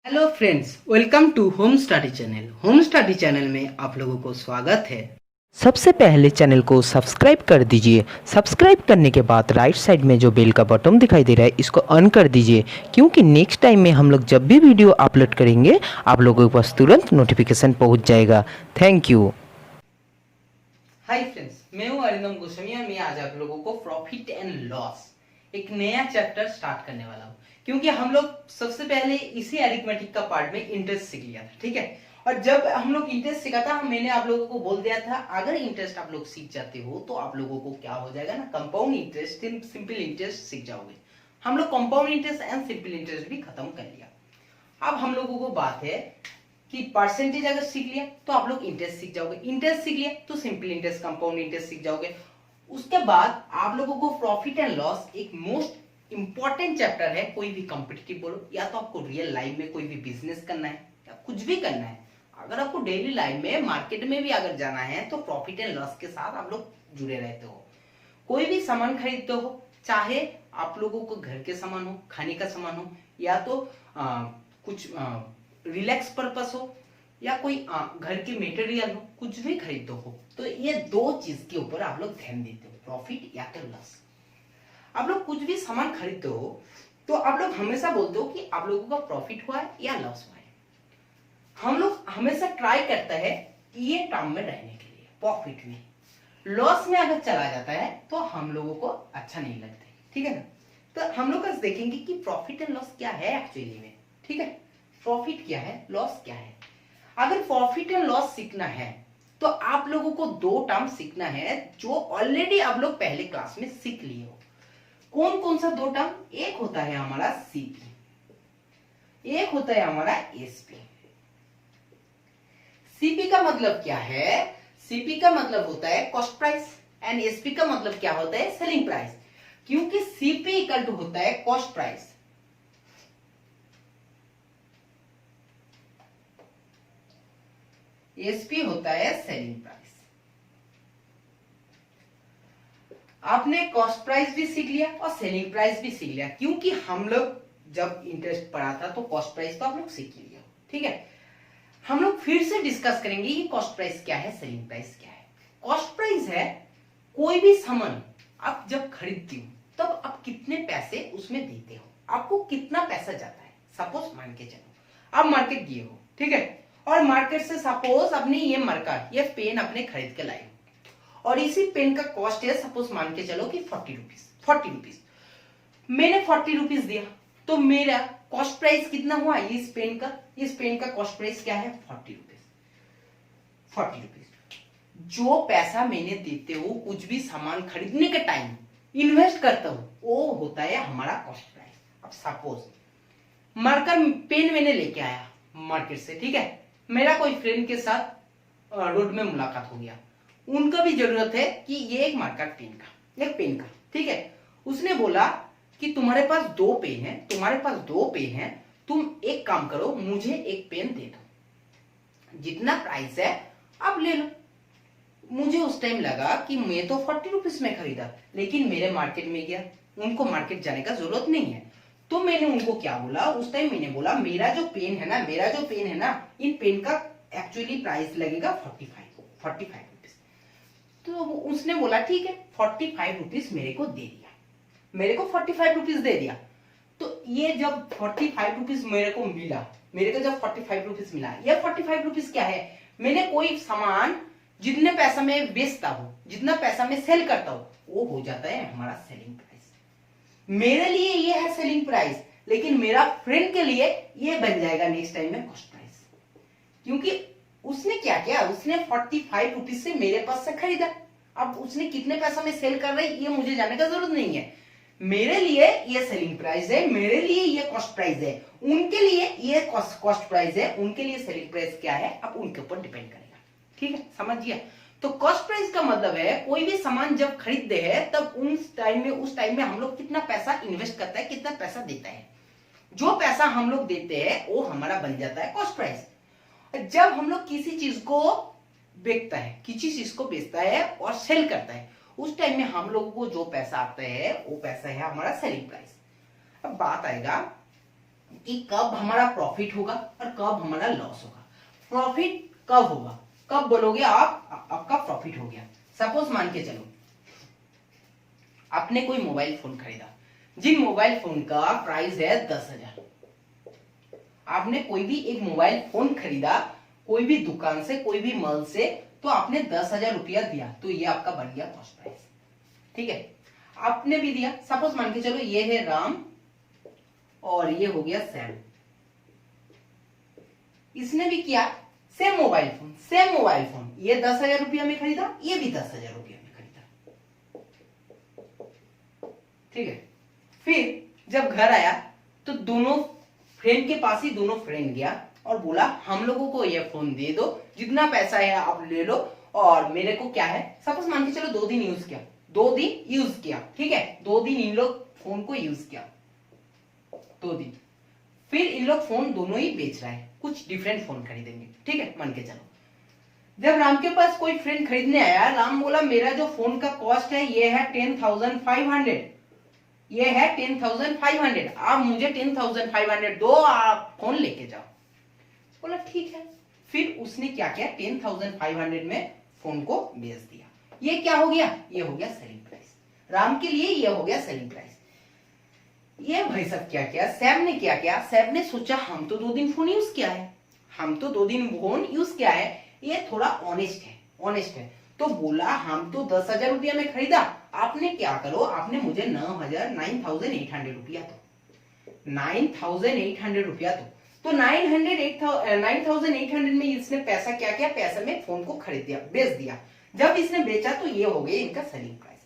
Hello friends, welcome to home study channel. Home study channel में आप लोगों को स्वागत है। सबसे पहले चैनल को सब्सक्राइब कर दीजिए। सब्सक्राइब करने के बाद राइट साइड में जो बेल का बटन दिखाई दे रहा है इसको ऑन कर दीजिए, क्योंकि नेक्स्ट टाइम में हम लोग जब भी वीडियो अपलोड करेंगे आप लोगों के पास तुरंत नोटिफिकेशन पहुंच जाएगा। Thank you. हाय फ्रेंड्स, मैं हूं अरिंदम गोस्वामी और मैं आज आप लोगों को प्रॉफिट एंड लॉस एक नया चैप्टर स्टार्ट करने वाला हूं, क्योंकि हम लोग सबसे पहले इसी अरिथमेटिक का पार्ट में इंटरेस्ट सीख लिया था। ठीक है, और जब हम लोग इंटरेस्ट सीखा था मैंने आप लोगों को बोल दिया था अगर इंटरेस्ट आप लोग सीख जाते हो तो आप लोगों को क्या हो जाएगा ना, कंपाउंड इंटरेस्ट, सिंपल इंटरेस्ट सीख जाओगे। हम लोग compound interest and simple interest भी खत्म कर लिया। अब हम लोगों को बात है कि परसेंटेज अगर सीख लिया तो आप लोग इंटरेस्ट सीख जाओगे, इंटरेस्ट सीख लिया तो सिंपल इंटरेस्ट, कंपाउंड इंटरेस्ट सीख जाओगे। उसके बाद आप लोगों को प्रॉफिट एंड लॉस एक मोस्ट इंपॉर्टेंट चैप्टर है। कोई भी कॉम्पिटिटिव बोलो या तो आपको रियल लाइफ में कोई भी बिजनेस करना है या कुछ भी करना है, अगर आपको डेली लाइफ में मार्केट में भी अगर जाना है तो प्रॉफिट एंड लॉस के साथ आप लोग जुड़े रहते हो। कोई भी सामान खरीदते हो, चाहे आप लोगों को घर के सामान हो, खाने का सामान हो, या तो कुछ रिलैक्स पर्पस हो, या कोई घर के मटेरियल हो, कुछ भी खरीदते हो तो ये दो चीज के ऊपर आप लोग ध्यान देते हो, प्रॉफिट या तो लॉस। आप लोग कुछ भी सामान खरीदते हो तो आप लोग हमेशा बोलते हो कि आप लोगों का प्रॉफिट हुआ है या लॉस हुआ है। हम लोग हमेशा ट्राई करते हैं ये टर्म में रहने के लिए, प्रॉफिट में। लॉस में अगर चला जाता है तो हम लोगों को अच्छा नहीं लगता है। ठीक है ना, तो हम लोग आज देखेंगे कि प्रॉफिट एंड लॉस क्या है एक्चुअली में। ठीक है, प्रॉफिट क्या है, लॉस क्या है। अगर प्रॉफिट एंड लॉस सीखना है तो आप लोगों को दो टर्म सीखना है जो ऑलरेडी आप लोग पहले क्लास में सीख लिए हो। कौन कौन सा दो टर्म? एक होता है हमारा सीपी, एक होता है हमारा एसपी। सीपी का मतलब क्या है? सीपी का मतलब होता है कॉस्ट प्राइस एंड एसपी का मतलब क्या होता है? Selling price. क्योंकि सीपी इक्वल टू होता है कॉस्ट प्राइस, एसपी होता है सेलिंग प्राइस। आपने कॉस्ट प्राइस भी सीख लिया और सेलिंग प्राइस भी सीख लिया, क्योंकि हम लोग जब इंटरेस्ट पढ़ा था तो कॉस्ट प्राइस तो आप लोग सीख लिया। ठीक है, हम लोग फिर से डिस्कस करेंगे ये कॉस्ट प्राइस क्या है, सेलिंग प्राइस क्या है। कॉस्ट प्राइस है कोई भी सामान आप जब खरीदते हो तब आप कितने पैसे उसमें देते हो, आपको कितना पैसा जाता है। सपोज मान के चलो आप मार्केट गए हो, ठीक है, और मार्केट से सपोज अपने ये मार्कर, ये पेन अपने खरीद के लाए और इसी पेन का कॉस्ट है सपोज मान के चलो कि 40 रुपीज। मैंने 40 रुपीज दिया तो मेरा कॉस्ट प्राइस कितना हुआ इस पेन का? इस पेन का कॉस्ट प्राइस क्या है? 40 रुपीज। जो पैसा मैंने देते हो कुछ भी सामान खरीदने के टाइम इन्वेस्ट करता हूं वो होता है हमारा कॉस्ट प्राइस। अब सपोज मार्कर पेन मैंने लेके आया मार्केट से, ठीक है, मेरा कोई फ्रेंड के साथ रोड में मुलाकात हो गया, उनका भी जरूरत है कि ये एक मार्कर पेन का, एक पेन का, ठीक है। उसने बोला कि तुम्हारे पास दो पेन है, तुम्हारे पास दो पेन है, तुम एक काम करो मुझे एक पेन दे दो, जितना प्राइस है आप ले लो। मुझे उस टाइम लगा कि मैं तो 40 रुपीज में खरीदा, लेकिन मेरे मार्केट में गया, उनको मार्केट जाने का जरूरत नहीं है, तो मैंने उनको क्या बोला उस टाइम? मैंने बोला मेरा जो पेन है ना, इन पेन का एक्चुअली प्राइस लगेगा 45 रुपीज। तो उसने बोला ठीक है, 45 रुपीज मेरे को दे दिया, मेरे को 45 रुपीज दे दिया। तो ये जब 45 रुपीज मेरे को मिला, मेरे को जब 45 रुपीज मिला, ये 45 रुपीज क्या है? मैंने कोई सामान जितने पैसा में बेचता हूं, जितना पैसा में सेल करता हूं, वो हो जाता है हमारा सेलिंग प्राइस। मेरे लिए ये है सेलिंग प्राइस, लेकिन मेरा फ्रेंड के लिए ये बन जाएगा नेक्स्ट टाइम में कॉस्ट प्राइस। क्योंकि उसने क्या किया, उसने 45 रुपीज से मेरे पास से खरीदा। अब उसने कितने पैसा में सेल कर रही है ये मुझे जानने का जरूरत नहीं है। मेरे लिए ये सेलिंग प्राइस है, मेरे लिए ये कॉस्ट प्राइस है, उनके लिए ये कॉस्ट प्राइस है, उनके लिए सेलिंग प्राइस क्या है अब उनके ऊपर डिपेंड करेगा। ठीक है, समझिए। तो कॉस्ट प्राइस का मतलब है कोई भी सामान जब खरीदते हैं तब उस टाइम में हम लोग कितना पैसा इन्वेस्ट करता है, कितना पैसा देता है। जो पैसा हम लोग देते हैं वो हमारा बन जाता है कॉस्ट प्राइस। जब हम लोग किसी चीज को बेचता है, किसी चीज को बेचता है और सेल करता है, उस टाइम में हम लोगों को जो पैसा आता है वो पैसा है हमारा सेलिंग प्राइस। अब बात आएगा कि कब हमारा प्रॉफिट होगा और कब हमारा लॉस होगा। प्रॉफिट कब होगा, कब बोलोगे आप आपका प्रॉफिट हो गया। सपोज मान के चलो आपने कोई मोबाइल फोन खरीदा, जिन मोबाइल फोन का प्राइस है 10,000। आपने कोई भी एक मोबाइल फोन खरीदा कोई भी दुकान से, कोई भी मॉल से, तो आपने 10,000 रुपया दिया, तो ये आपका बन गया कॉस्ट प्राइस। ठीक है, आपने भी दिया। सपोज मान के चलो ये है राम और ये हो गया सैम, इसने भी किया same mobile phone, same mobile phone, ये 10,000 रुपया में खरीदा, ये भी 10,000 रुपया में खरीदा। ठीक है, फिर जब घर आया तो दोनों फ्रेंड के पास ही दोनों फ्रेंड गया और बोला हम लोगों को ये फोन दे दो, जितना पैसा है आप ले लो, और मेरे को क्या है, सपोज मान के चलो 2 दिन यूज किया, 2 दिन यूज किया, ठीक है, 2 दिन इन लोग फोन को यूज किया, 2 दिन, फिर इन लोग फोन दोनों ही बेच रहा है, कुछ डिफरेंट फोन खरीदेंगे। ठीक है, मान के चलो जब राम के पास कोई फ्रेंड खरीदने आया, राम बोला मेरा जो फोन का कॉस्ट है ये है 10,500, ये है 10,500, आप मुझे 10,500 दो, आप फोन लेके जाओ। बोला ठीक है, फिर उसने क्या किया, 10,500 में फोन को बेच दिया। ये क्या हो गया, ये हो गया सेलिंग प्राइस। राम के लिए ये हो गया सेलिंग प्राइस। ये भाई साहब क्या किया, सैम ने क्या किया, सैम ने सोचा हम तो 2 दिन फोन यूज किया है, हम तो 2 दिन फोन यूज किया है, ये थोड़ा ऑनेस्ट है, ऑनेस्ट है, तो बोला हम तो 10,000 रुपया में खरीदा, आपने क्या करो, आपने मुझे 9,800 रुपया दो, 9,800 रुपया दो। तो 9,800 में इसने पैसा क्या किया, पैसा में फोन को खरीद दिया, बेच दिया। जब इसने बेचा तो ये हो गया इनका सेलिंग प्राइस।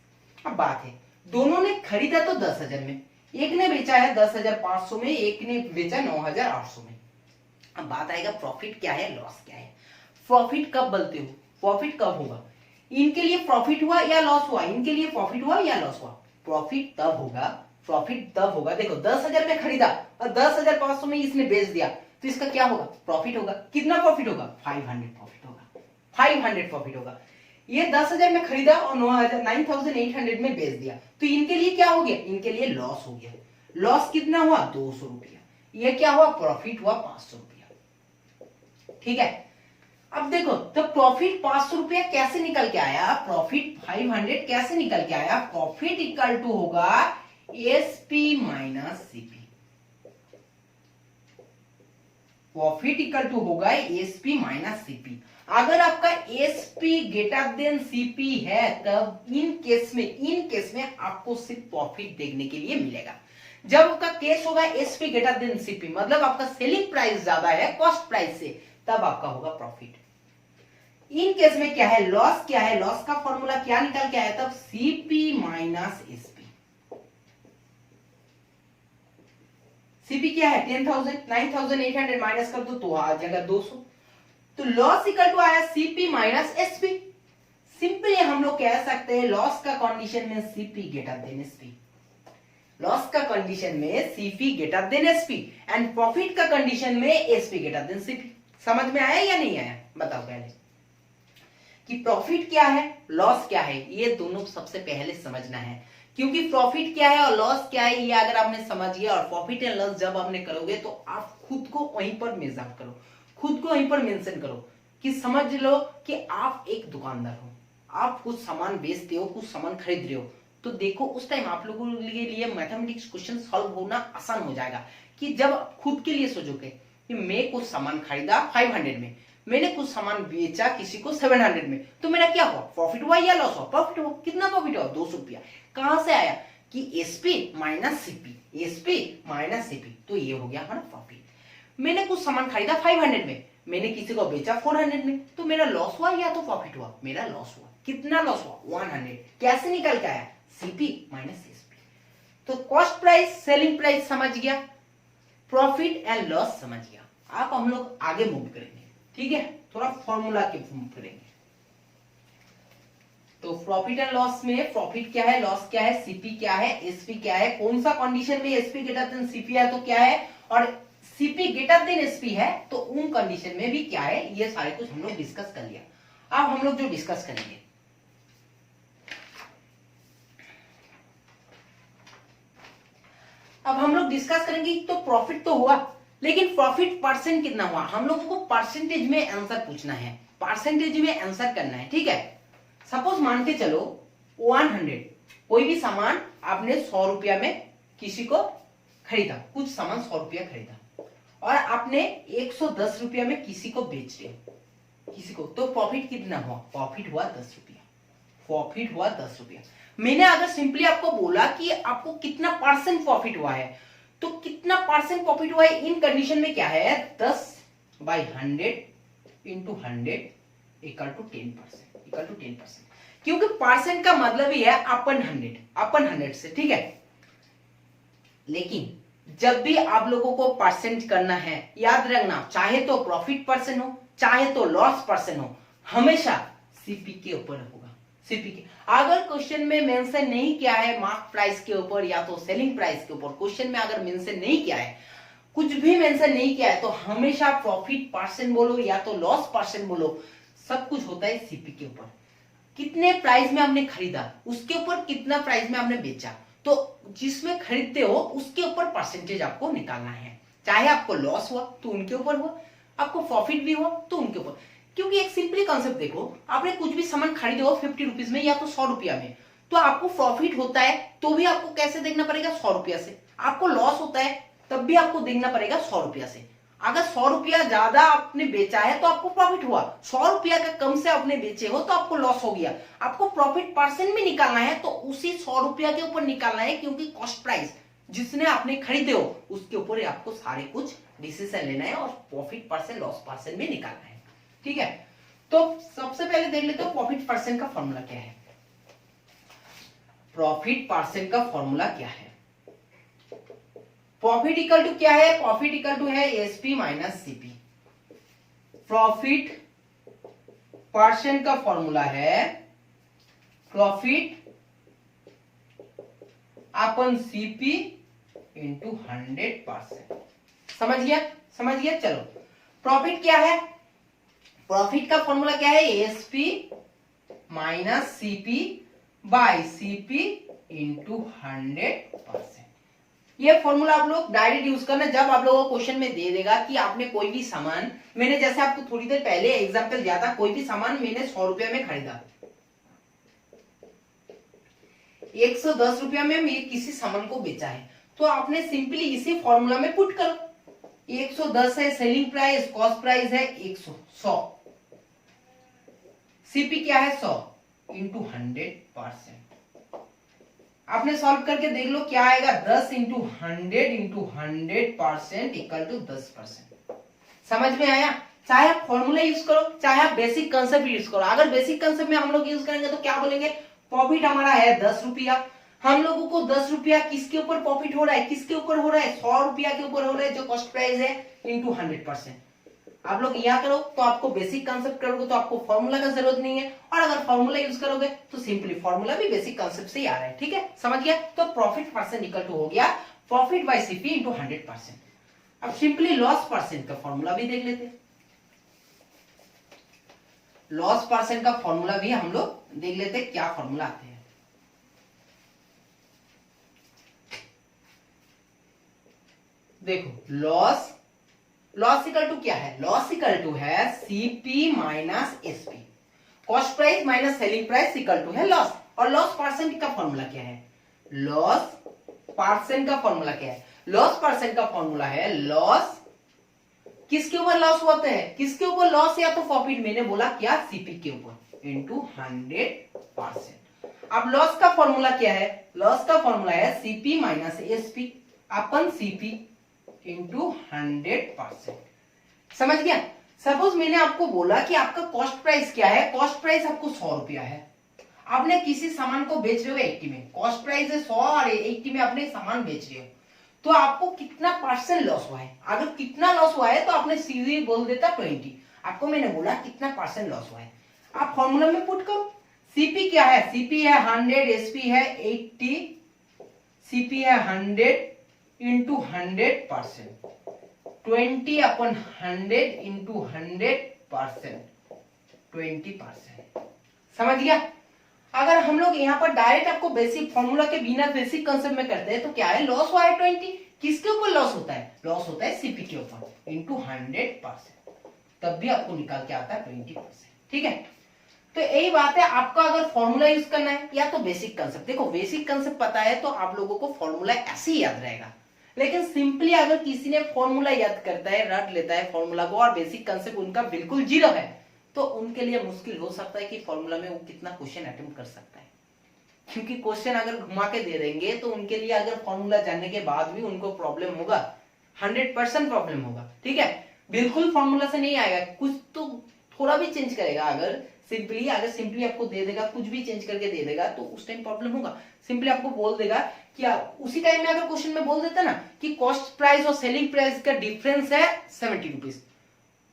अब बात है दोनों ने खरीदा तो 10,000 में, एक ने बेचा है 10,500 में, एक ने बेचा 9,800 में। अब बात आएगा प्रॉफिट क्या है, लॉस क्या है। प्रॉफिट कब बोलते हो, प्रॉफिट कब होगा, इनके लिए प्रॉफिट हुआ या लॉस हुआ, इनके लिए प्रॉफिट हुआ या लॉस हुआ। प्रॉफिट तब होगा, प्रॉफिट तब होगा, देखो 10,000 में खरीदा और 10,500 में इसने बेच दिया, तो इसका क्या होगा, प्रॉफिट होगा। कितना प्रॉफिट होगा, 500 प्रॉफिट होगा, 500 प्रॉफिट होगा। ये 10,000 में खरीदा और 9,800 में बेच दिया, तो इनके लिए क्या हो गया, इनके लिए लॉस हो गया। लॉस कितना हुआ, 200 रुपया। ये क्या हुआ, प्रॉफिट हुआ 500 रुपया। ठीक है, अब देखो तो प्रॉफिट 500 रुपया कैसे निकल के आया, प्रॉफिट 500 कैसे निकल के आया। प्रॉफिट इक्वल टू होगा SP minus CP, profit equal to होगा एसपी माइनस सीपी। अगर आपका एसपी ग्रेटर देन सीपी है तब इन केस में आपको सिर्फ प्रॉफिट देखने के लिए मिलेगा। जब आपका केस होगा एसपी ग्रेटर देन सीपी, मतलब आपका सेलिंग प्राइस ज्यादा है कॉस्ट प्राइस से, तब आपका होगा प्रॉफिट। इन केस में क्या है, लॉस क्या है, लॉस का फॉर्मूला क्या निकल के आया, तब सीपी माइनस एसपी। सीपी क्या है 10,000, 9,800 माइनस कर दो तो आ जाएगा 200, तो लॉस इक्वल टू आया सीपी माइनस एसपी। सिंपली हम लोग कह सकते हैं लॉस का कंडीशन में CP greater than SP, loss का कंडीशन में CP greater than SP and profit का कंडीशन में एसपी ग्रेटर देन सीपी। समझ में आया या नहीं आया, बताओ पहले कि प्रॉफिट क्या है, लॉस क्या है, ये दोनों सबसे पहले समझना है। क्योंकि प्रॉफिट क्या है और लॉस क्या है ये अगर आपने समझ लिया, और प्रॉफिट एंड लॉस जब आपने करोगे तो आप खुद को वहीं पर मेजर करो, खुद को वहीं पर मेंशन करो कि समझ लो कि आप एक दुकानदार हो, आप कुछ सामान बेचते हो, कुछ सामान खरीद रहे हो, तो देखो उस टाइम आप लोगों के लिए मैथमेटिक्स क्वेश्चन सॉल्व होना आसान हो जाएगा। कि जब आप खुद के लिए सोचोगे कि मैं कुछ सामान खरीदा 500 में, मैंने कुछ सामान बेचा किसी को 700 में, तो मेरा क्या हुआ, प्रॉफिट हुआ या लॉस हुआ, प्रॉफिट हुआ। कितना प्रॉफिट हुआ, 200 रुपया। कहां से आया कि SP minus CP, SP minus CP, तो ये हो गया हमारा प्रॉफिट। मैंने कुछ सामान खरीदा 500 में, मैंने किसी को बेचा 400 में, तो मेरा लॉस हुआ या तो प्रॉफिट हुआ, मेरा लॉस हुआ। कितना लॉस हुआ, 100। कैसे निकल के आया, सीपी माइनस एसपी। तो कॉस्ट प्राइस सेलिंग प्राइस समझ गया, प्रॉफिट एंड लॉस समझ गया। आप हम लोग आगे मूव करेंगे, ठीक है, थोड़ा फॉर्मूला के मूव करेंगे। तो प्रॉफिट एंड लॉस में प्रॉफिट क्या है, लॉस क्या है, सीपी क्या है, एसपी क्या है, कौन सा कंडीशन में एसपी ग्रेटर देन सीपी है तो क्या है, और सीपी ग्रेटर देन एसपी है तो उन कंडीशन में भी क्या है, ये सारे कुछ हम लोग डिस्कस कर लिया। अब हम लोग जो डिस्कस करेंगे, अब हम लोग डिस्कस करेंगे तो प्रॉफिट तो हुआ, लेकिन प्रॉफिट परसेंट कितना हुआ। हम लोगों को परसेंटेज में आंसर पूछना है, परसेंटेज में आंसर करना है, ठीक है। सपोज मान के चलो 100, कोई भी सामान आपने 100 रुपया में किसी को खरीदा, कुछ सामान 100 रुपया खरीदा और आपने 110 रुपया में किसी को बेच रहे किसी को, तो प्रॉफिट कितना हुआ? प्रॉफिट हुआ 10 रुपया, प्रॉफिट हुआ 10 रुपया। मैंने अगर सिंपली आपको बोला कि आपको कितना परसेंट प्रॉफिट हुआ है, तो कितना परसेंट प्रॉफिट हुआ है इन कंडीशन में क्या है, 10/100 इंटू 100 इक्वल टू 10%, क्योंकि परसेंट का मतलब ही है अपन 100 से, ठीक है। लेकिन जब भी आप लोगों को परसेंट करना है, याद रखना, चाहे तो प्रॉफिट परसेंट हो चाहे तो लॉस परसेंट हो, हमेशा सीपी के ऊपर होगा। सीपी के अगर क्वेश्चन में मेंशन नहीं किया है मार्क प्राइस के ऊपर या तो सेलिंग प्राइस के ऊपर, क्वेश्चन में अगर मेंशन नहीं किया है, कुछ भी मेंशन नहीं किया है, तो हमेशा प्रॉफिट परसेंट बोलो या तो लॉस परसेंट बोलो, सब कुछ होता है सीपी के ऊपर। कितने प्राइस में आपने खरीदा उसके ऊपर कितना प्राइस में आपने बेचा, तो जिसमें खरीदते हो उसके ऊपर परसेंटेज आपको निकालना है। चाहे आपको लॉस हुआ तो उनके ऊपर हुआ, आपको प्रॉफिट भी हुआ तो उनके ऊपर। क्योंकि एक सिंपली कॉन्सेप्ट देखो, आपने कुछ भी सामान खरीदे हो 50 रुपीज में या तो 100 रुपया में, तो आपको प्रॉफिट होता है तो भी आपको कैसे देखना पड़ेगा, 100 रुपया से। आपको लॉस होता है तब भी आपको देखना पड़ेगा 100 रुपया से। अगर 100 रुपया ज्यादा आपने बेचा है तो आपको प्रॉफिट हुआ, 100 रुपया का कम से आपने बेचे हो तो आपको लॉस हो गया। आपको प्रॉफिट परसेंट में निकालना है तो उसी 100 रुपया के ऊपर निकालना है, क्योंकि कॉस्ट प्राइस जिसने आपने खरीदे हो उसके ऊपर आपको सारे कुछ डिसीजन लेना है और प्रॉफिट परसेंट लॉस परसेंट में निकालना है, ठीक है। तो सबसे पहले देख लेते हो प्रॉफिट परसेंट का फॉर्मूला क्या है। प्रॉफिट परसेंट का फॉर्मूला क्या है? प्रॉफिट इक्वल टू क्या है? प्रॉफिट इक्वल टू है SP minus CP. Profit percent का फॉर्मूला है प्रॉफिट अपन सीपी इंटू 100%। समझ गया? समझ गया? चलो, प्रॉफिट क्या है? प्रॉफिट का फॉर्मूला क्या है? SP minus CP by CP into 100%। ये फॉर्मूला आप लोग डायरेक्ट यूज करना जब आप लोगों को क्वेश्चन में दे देगा कि आपने कोई भी सामान, मैंने जैसे आपको थोड़ी देर पहले एग्जांपल दिया था, कोई भी सामान मैंने 100 रुपया में खरीदा, 110 रुपया में मैं किसी सामान को बेचा है, तो आपने सिंपली इसी फॉर्मूला में पुट करो। 110 है सेलिंग प्राइस, कॉस्ट प्राइस है 100, सीपी क्या है 100 इंटू 100%। आपने सॉल्व करके देख लो क्या आएगा, 10 इंटू 100% इक्वल टू 10%। समझ में आया? चाहे आप फॉर्मूला यूज करो चाहे आप बेसिक कंसेप्ट यूज करो। अगर बेसिक कंसेप्ट में हम लोग यूज करेंगे तो क्या बोलेंगे, प्रॉफिट हमारा है 10 रुपया, हम लोगों को 10 रुपया किसके ऊपर प्रॉफिट हो रहा है, किसके ऊपर हो रहा है, 100 रुपया के ऊपर हो रहा है जो कॉस्ट प्राइस है, इंटू 100%। आप लोग यहाँ करो तो आपको बेसिक कंसेप्ट करोगे तो आपको फॉर्मूला का जरूरत नहीं है, और अगर फॉर्मूला यूज करोगे तो सिंपली फॉर्मूला भी बेसिक कंसेप्ट से ही आ रहा है, ठीक है। समझ गया? तो प्रॉफिट परसेंट इक्वल टू हो गया प्रॉफिट बाय सीपी इंटू 100%। अब सिंपली लॉस परसेंट का फॉर्मूला भी देख लेते हैं। लॉस परसेंट का फॉर्मूला भी हम लोग देख लेते हैं, क्या फॉर्मूला आते हैं। देखो, लॉस इक्वल टू क्या है, लॉस इक्वल टू है CP minus SP, cost price minus selling price equal to है लॉस। और लॉस परसेंट का फॉर्मूला क्या है, लॉस परसेंट का फॉर्मूला क्या है, लॉस परसेंट का फॉर्मूला है लॉस किसके ऊपर लॉस होता है, किसके ऊपर लॉस या तो प्रॉफिट, मैंने बोला क्या, सीपी के ऊपर इंटू 100%। अब लॉस का फॉर्मूला क्या है, लॉस का फॉर्मूला है सीपी माइनस एसपी अपन सीपी इंटू 100%। समझ गया? सपोज मैंने आपको बोला कि आपका कॉस्ट प्राइस क्या है, कॉस्ट प्राइस आपको 100 रुपया है, आपने किसी सामान को बेच रहे हो 80 में, कॉस्ट प्राइस है 100 और 80 में आपने सामान बेच रहे हो, तो आपको कितना परसेंट लॉस हुआ है। अगर कितना लॉस हुआ है तो आपने सीधे बोल देता 20। आपको मैंने बोला कितना परसेंट लॉस हुआ है, आप फॉर्मूला में पुट करो। सीपी क्या है, सीपी है 100, एसपी है 80, सीपी है 100 इंटू 100%, 20 अपन 100 इंटू 100%, 20%। समझ गया? अगर हम लोग यहाँ पर डायरेक्ट आपको बेसिक फॉर्मूला के बिना बेसिक कंसेप्ट में करते हैं तो क्या है, लॉस हुआ है 20। किसके ऊपर लॉस होता है, लॉस होता है सीपी के ऊपर इंटू 100%, तब भी आपको निकाल के आता है 20%। ठीक है, तो यही बात है, आपका अगर फॉर्मूला यूज करना है या तो बेसिक कंसेप्ट, देखो बेसिक कंसेप्ट पता है तो आप लोगों को फॉर्मूला ऐसे ही याद रहेगा, लेकिन सिंपली अगर किसी ने फॉर्मूला याद करता है, रट लेता है फॉर्मूला को और बेसिक कंसेप्ट उनका बिल्कुल जीरो है, तो उनके लिए मुश्किल हो सकता है कि फॉर्मूला में वो कितना क्वेश्चन अटेम्प्ट कर सकता है, क्योंकि क्वेश्चन अगर घुमा के दे देंगे तो उनके लिए अगर फॉर्मूला जानने के बाद भी उनको प्रॉब्लम होगा, 100% प्रॉब्लम होगा। ठीक है, बिल्कुल फॉर्मूला से नहीं आएगा, कुछ तो थोड़ा भी चेंज करेगा, अगर सिंपली आपको दे देगा, कुछ भी चेंज करके दे देगा तो उस टाइम प्रॉब्लम होगा। सिंपली आपको बोल देगा कि उसी टाइम में अगर क्वेश्चन में बोल देता ना कि कॉस्ट प्राइस और सेलिंग प्राइस का डिफरेंस है 70 रुपीज,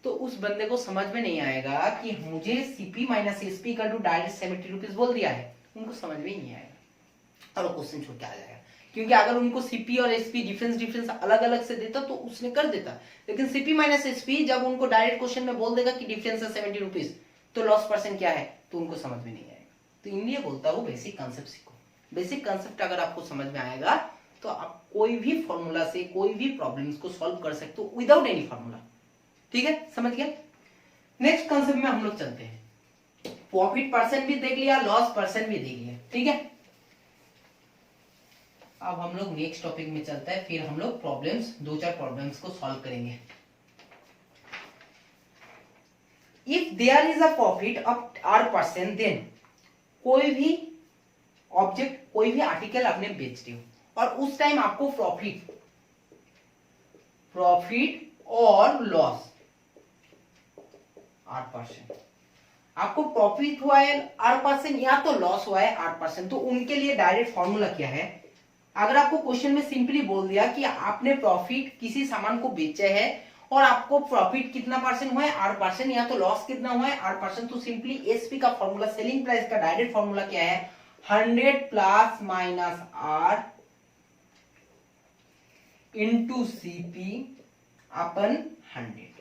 तो उस बंदे को समझ में नहीं आएगा कि मुझे सीपी माइनस एसपी का डायरेक्ट 70 रुपीज बोल दिया है, उनको समझ में ही नहीं आएगा और वो क्वेश्चन छोड़ के आ जाएगा। क्योंकि अगर उनको सीपी और एसपी डिफरेंस अलग अलग से देता तो उसने कर देता, लेकिन सीपी माइनस एसपी जब उनको डायरेक्ट क्वेश्चन में बोल देगा कि डिफरेंस है 70 रुपीज, तो लॉस परसेंट क्या है तो उनको समझ में नहीं आएगा। तो इसलिए बोलता हूँ बेसिक कंसेप्ट सीखो। बेसिक कंसेप्ट अगर आपको समझ में आएगा तो आप कोई भी फॉर्मूला से कोई भी प्रॉब्लम्स को सॉल्व कर सकते हो विदाउट एनी फॉर्मूला। ठीक है, समझ गए। नेक्स्ट कंसेप्ट में हम लोग चलते हैं। प्रॉफिट परसेंट भी देख लिया, लॉस परसेंट भी देख लिया। ठीक है, अब हम लोग नेक्स्ट टॉपिक में चलते हैं, फिर हम लोग प्रॉब्लम्स, 2-4 प्रॉब्लम्स को सॉल्व करेंगे। If there is a profit of R%, then कोई भी ऑब्जेक्ट, कोई भी आर्टिकल आपने बेच रहे हो और उस टाइम आपको प्रॉफिट और लॉस R%, आपको प्रॉफिट हुआ है R% या तो लॉस हुआ है R%, तो उनके लिए डायरेक्ट फॉर्मूला क्या है। अगर आपको क्वेश्चन में सिंपली बोल दिया कि आपने प्रॉफिट किसी सामान को बेचा है और आपको प्रॉफिट कितना परसेंट हुआ है R%, या तो लॉस कितना हुआ है R%, तो सिंपली एसपी का फॉर्मूला, सेलिंग प्राइस का डायरेक्ट फॉर्मूला क्या है, 100 plus minus R into CP upon 100।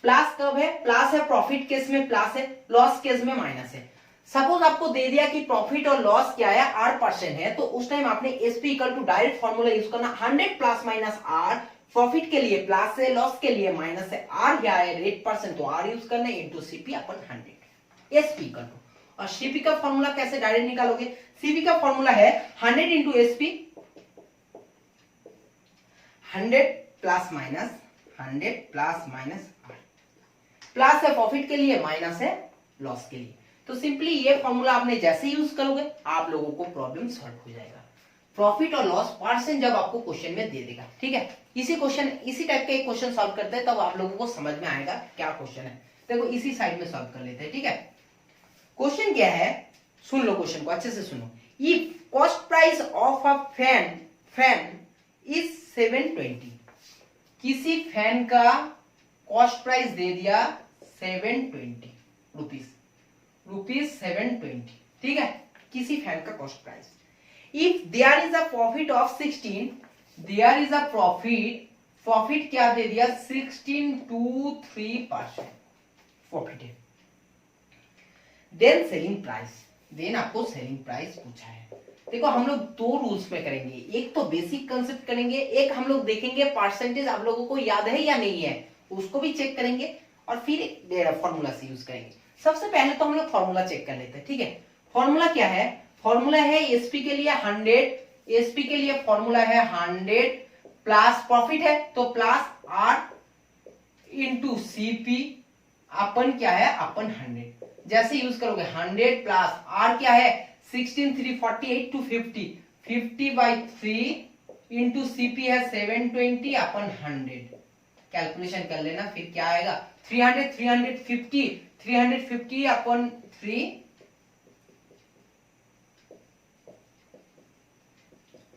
Plus कब है, प्लस है प्रॉफिट केस में प्लस है, लॉस केस में माइनस है। सपोज आपको दे दिया कि प्रॉफिट और लॉस क्या है R% है, तो उस टाइम आपने SP equal to direct formula use करना, 100 प्लस माइनस R, प्रॉफिट के लिए प्लस है, लॉस के लिए माइनस है, R क्या है रेट परसेंट, तो R यूज करना into CP upon 100 SP equal to. और सीपी का फॉर्मूला कैसे डायरेक्ट निकालोगे, सीपी का फॉर्मूला है 100 into SP, 100 plus minus 100 plus minus R, plus है प्रॉफिट के लिए, माइनस है लॉस के लिए। तो सिंपली ये फॉर्मूला आपने जैसे यूज करोगे आप लोगों को प्रॉब्लम सॉल्व हो जाएगा। प्रॉफिट और लॉस परसेंट जब आपको क्वेश्चन में दे देगा, ठीक है, इसी टाइप का एक क्वेश्चन सॉल्व करते हैं, तब आप लोगों को समझ में आएगा क्या क्वेश्चन है। देखो इसी साइड में सॉल्व कर लेते हैं। ठीक है, क्वेश्चन क्या है, सुन लो क्वेश्चन को अच्छे से सुनो। If cost price of a fan is 720, किसी फैन का कॉस्ट प्राइस दे दिया 720 रुपीज 720, ठीक है, किसी फैन का cost price. If there is a profit of 16, there is a profit क्या दे दिया 16.23% प्रॉफिट है। देन सेलिंग प्राइस, देन आपको सेलिंग प्राइस पूछा है। देखो हम लोग 2 रूल्स में करेंगे, एक तो बेसिक कंसेप्ट करेंगे, एक हम लोग देखेंगे परसेंटेज आप लोगों को याद है या नहीं है, उसको भी चेक करेंगे और फिर फॉर्मूला से यूज करेंगे। सबसे पहले तो हम लोग फॉर्मूला चेक कर लेते हैं। ठीक है, फॉर्मूला क्या है, फॉर्मूला है एसपी के लिए 100, एसपी के लिए फॉर्मूला है 100 प्लस प्रॉफिट है तो प्लस R इंटू सीपी अपन क्या है अपन 100। जैसे यूज करोगे 100 प्लस R क्या है 16 3 48 टू 50, 50/3 इंटू सीपी है 720 अपन 100। कैलकुलेशन कर लेना, फिर क्या आएगा 350 अपन 3,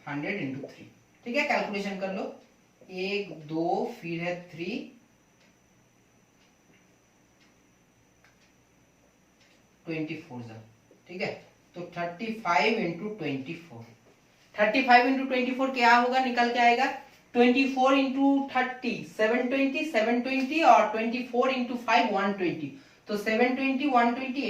100 इंटू 3। ठीक है, कैलकुलेशन कर लो, 1 2 फिर है 3, 24। ठीक है, तो 35 इंटू 24, 35 इंटू 24 क्या होगा, निकल के आएगा 24 इंटू 30 720 और 24 इंटू 5 120, तो 720 120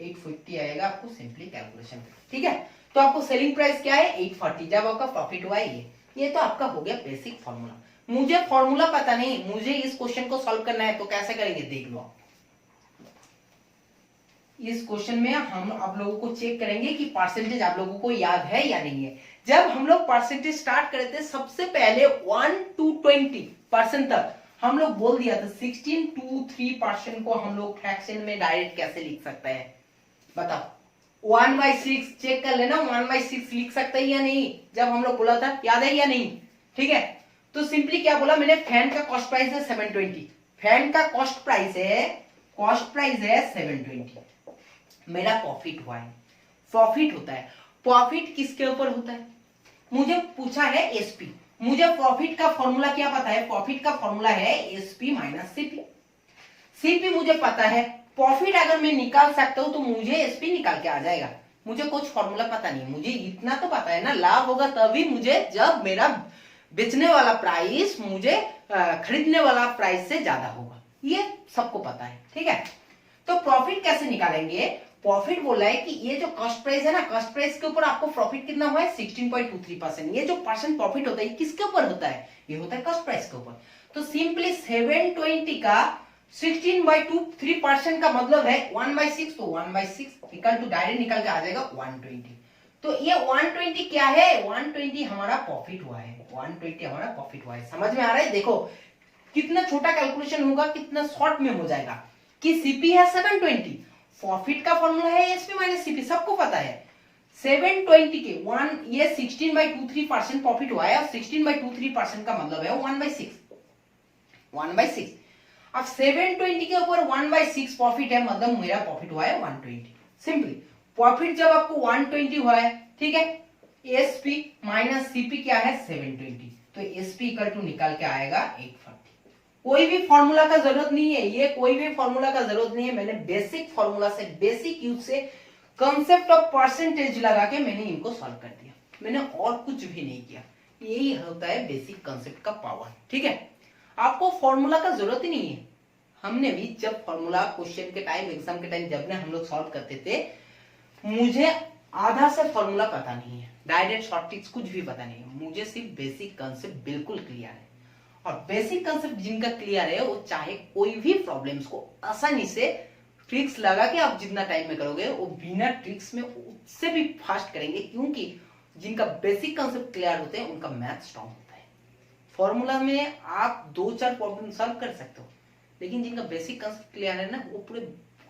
840 आएगा आपको सिंपली कैलकुलेशन। ठीक है, तो आपको सेलिंग प्राइस क्या है 840, जब आपका प्रॉफिट हुआ है ये तो आपका हो गया बेसिक फॉर्मूला। मुझे फॉर्मूला पता नहीं, मुझे इस क्वेश्चन को सॉल्व करना है, तो कैसे करेंगे देख लो। इस क्वेश्चन में हम आप लोगों को चेक करेंगे कि परसेंटेज आप लोगों को याद है या नहीं है। जब हम लोग परसेंटेज स्टार्ट करे थे सबसे पहले 1 to 20% तक हम लोग बोल दिया था 16 to 3% को हम लोग फ्रैक्शन में डायरेक्ट कैसे लिख सकते हैं बताओ। 1/6 चेक कर लेना, 1/6 लिख सकते हैं या नहीं, जब हम लोग बोला था याद है या नहीं। ठीक है, तो सिंपली क्या बोला मैंने, फैन का कॉस्ट प्राइस है 720, फैन का कॉस्ट प्राइस है 720, मेरा प्रॉफिट हुआ है। प्रॉफिट होता है, प्रॉफिट किसके ऊपर होता है, मुझे पूछा है एसपी, मुझे प्रॉफिट का फॉर्मूला क्या पता है, प्रॉफिट का फॉर्मूला है एसपी माइनस सीपी। सीपी मुझे पता है, प्रॉफिट अगर मैं निकाल सकता हूं तो मुझे एसपी निकाल के आ जाएगा। मुझे कुछ फॉर्मूला पता नहीं, मुझे इतना तो पता है ना, लाभ होगा तभी मुझे जब मेरा बेचने वाला प्राइस मुझे खरीदने वाला प्राइस से ज्यादा होगा, ये सबको पता है। ठीक है, तो प्रॉफिट कैसे निकालेंगे, प्रॉफिट बोला है कि ये जो कॉस्ट प्राइस है ना, कॉस्ट प्राइस के ऊपर आपको प्रॉफिट कितना हुआ है 16.23%। ये जो परसेंट प्रॉफिट होता है किसके ऊपर होता है, ये होता है कॉस्ट प्राइस के ऊपर। तो सिंपली 720 का 16/23% का मतलब है 1/6, तो 1/6 इक्वल टू डायरेक्ट निकल के आ जाएगा 120। तो ये 120 क्या है, 120 हमारा प्रॉफिट हुआ है, 120 हमारा प्रॉफिट हुआ है। समझ में आ रहा है, देखो कितना छोटा कैलकुलेशन होगा, कितना शॉर्ट में हो जाएगा कि सीपी है 720, प्रॉफिट का फॉर्मूला है एसपी माइनस सीपी, सबको पता है। 720 के 1 ये 16/23% प्रॉफिट हुआ है, और 16/23% का मतलब है 1/6। अब 720 के ऊपर 1/6 प्रॉफिट है, मतलब मेरा प्रॉफिट हुआ है 120। सिंपली प्रॉफिट जब आपको 120 हुआ है, ठीक है, एसपी माइनस सीपी क्या है 720, तो एसपी इक्वल टू निकाल के आएगा 840। कोई भी फॉर्मूला का जरूरत नहीं है, ये कोई भी फॉर्मूला का जरूरत नहीं है, मैंने बेसिक फॉर्मूला से बेसिक यूज से कंसेप्ट ऑफ परसेंटेज लगा के मैंने इनको सॉल्व कर दिया, मैंने और कुछ भी नहीं किया। यही होता है बेसिक कंसेप्ट का पावर। ठीक है, आपको फॉर्मूला का जरूरत ही नहीं है। हमने भी जब फॉर्मूला क्वेश्चन के टाइम, एग्जाम के टाइम जब हम लोग सॉल्व करते थे, मुझे आधा से फॉर्मूला पता नहीं है, डायरेक्ट शॉर्ट ट्रिक्स कुछ भी पता नहीं है, मुझे सिर्फ बेसिक कंसेप्ट बिल्कुल क्लियर है। और बेसिक कंसेप्ट जिनका क्लियर है वो चाहे कोई भी प्रॉब्लम्स को आसानी से ट्रिक्स लगा के आप जितना टाइम में करोगे, वो बिना ट्रिक्स में उससे भी फास्ट करेंगे, क्योंकि जिनका बेसिक कंसेप्ट क्लियर होते हैं उनका मैथ स्ट्रांग होता है। फॉर्मूला में आप 2-4 प्रॉब्लम सॉल्व कर सकते हो, लेकिन जिनका बेसिक कंसेप्ट क्लियर है ना, वो पूरे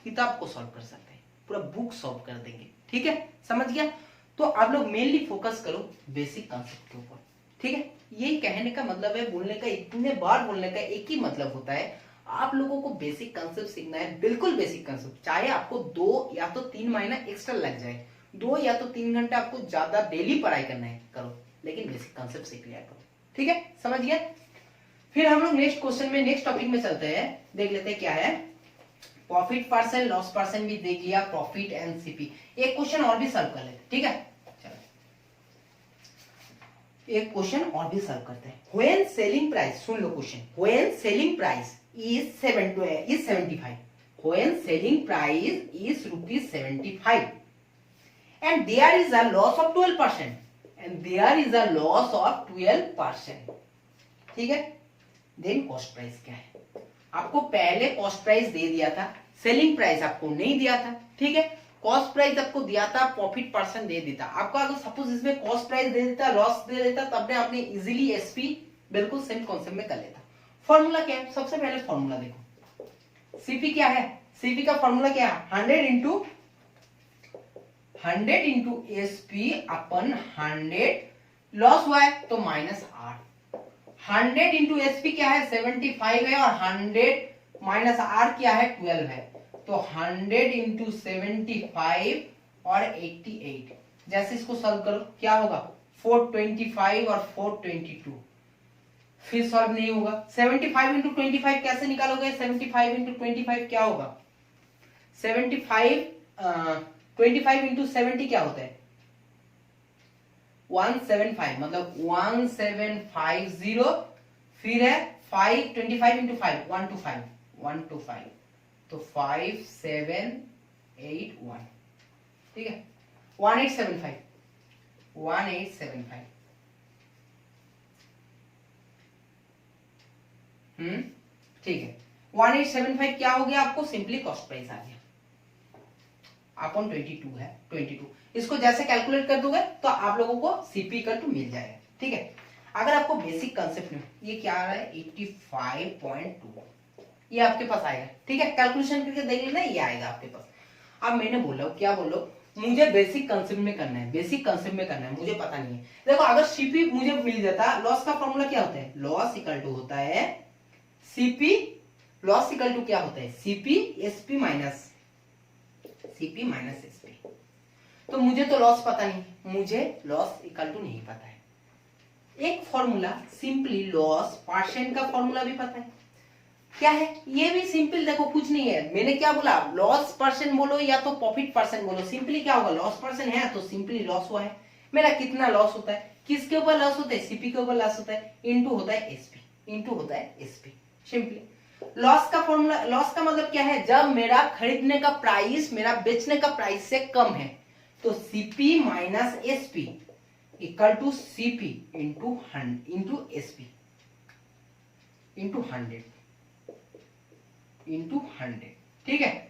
किताब को सॉल्व कर सकते हैं, पूरा बुक सॉल्व कर देंगे। ठीक है, समझ गया। तो आप लोग मेनली फोकस करो बेसिक कंसेप्ट के ऊपर। ठीक है, यही कहने का मतलब है, बोलने का, इतने बार बोलने का एक ही मतलब होता है, आप लोगों को बेसिक कंसेप्ट सीखना है, बिल्कुल बेसिक कंसेप्ट। चाहे आपको 2 या तो 3 महीना एक्स्ट्रा लग जाए, 2 या तो 3 घंटे आपको ज्यादा डेली पढ़ाई करना है, करो, लेकिन बेसिक कंसेप्ट सीख लिया करो। ठीक है, समझ गया। फिर हम लोग नेक्स्ट क्वेश्चन में, नेक्स्ट टॉपिक में चलते हैं, देख लेते हैं क्या है। प्रॉफिट परसेंट, लॉस परसेंट भी देख लिया, प्रॉफिट एंड सीपी। एक क्वेश्चन और भी सॉल्व कर लेते, ठीक है, एक क्वेश्चन और भी सॉल्व करते हैं। When selling price, soon low question, when selling price is 75, when selling price is ₹75 and there is a loss of 12%, and there is a loss of 12%, ठीक है। देन कॉस्ट प्राइस क्या है, आपको पहले कॉस्ट प्राइस दे दिया था, selling price आपको नहीं दिया था, ठीक है। कॉस्ट प्राइस आपको दिया था, प्रॉफिट परसेंट दे देता आपको। अगर सपोज इसमें कॉस्ट प्राइस दे देता, लॉस दे देता, तब आपने इजीली एसपी बिल्कुल सेम कॉन्सेप्ट में कर लेता। फॉर्मूला क्या है, सबसे पहले फॉर्मूला देखो, सीपी क्या है, सीपी का फॉर्मूला क्या है, 100 इंटू एसपी अपन 100, लॉस हुआ है तो -8, 100 इंटू एसपी क्या है 75 है, और 100 माइनस आर क्या है 12 है, तो 100 इंटू 75 और 88। जैसे इसको सॉल्व करो क्या होगा, 425 और 422, फिर सॉल्व नहीं होगा। 75 इंटू 25 कैसे निकालोगे, 75 इंटू 25 क्या होगा, 25 इंटू 70 क्या होता है 175, मतलब 1750, फिर है 5, 25 इंटू 5 125, तो 5781, ठीक है, 1875, 1875। ठीक है, 1875 क्या हो गया आपको? सिंपली कॉस्ट प्राइस आ गया अपॉन 22 है, 22। इसको जैसे कैलकुलेट कर दोगे तो आप लोगों को सीपी इक्वल टू मिल जाएगा, ठीक है। अगर आपको बेसिक कंसेप्ट में ये क्या आ रहा है 85.2, ये आपके पास आएगा, ठीक है। कैलकुलेशन करके देख लेना, ये आएगा आपके पास। अब मैंने बोला क्या बोलो, मुझे बेसिक कंसेप्ट में करना है, बेसिक कंसेप्ट में करना है, मुझे पता नहीं है। देखो अगर सीपी मुझे मिल जाता, लॉस का फॉर्मूला क्या होता है? लॉस इक्वल टू होता है सीपी, लॉस इक्वल टू क्या होता है? CP SP minus SP. तो मुझे तो लॉस पता नहीं, मुझे लॉस इक्वल टू नहीं पता है। एक फॉर्मूला सिंपली लॉस परसेंट का फॉर्मूला भी पता है, क्या है? ये भी सिंपल, देखो कुछ नहीं है। मैंने क्या बोला? लॉस परसेंट बोलो या तो प्रॉफिट परसेंट बोलो, सिंपली क्या होगा? लॉस परसेंट है तो सिंपली लॉस हुआ है। मेरा कितना लॉस होता है? किसके ऊपर लॉस होता है? सीपी के ऊपर लॉस होता है, इनटू होता है एसपी, इनटू होता है एसपी। सिंपली लॉस का फॉर्मूला, लॉस का मतलब क्या है? जब मेरा खरीदने का प्राइस मेरा बेचने का प्राइस से कम है, तो CP minus SP equal to CP into SP into 100, ठीक है।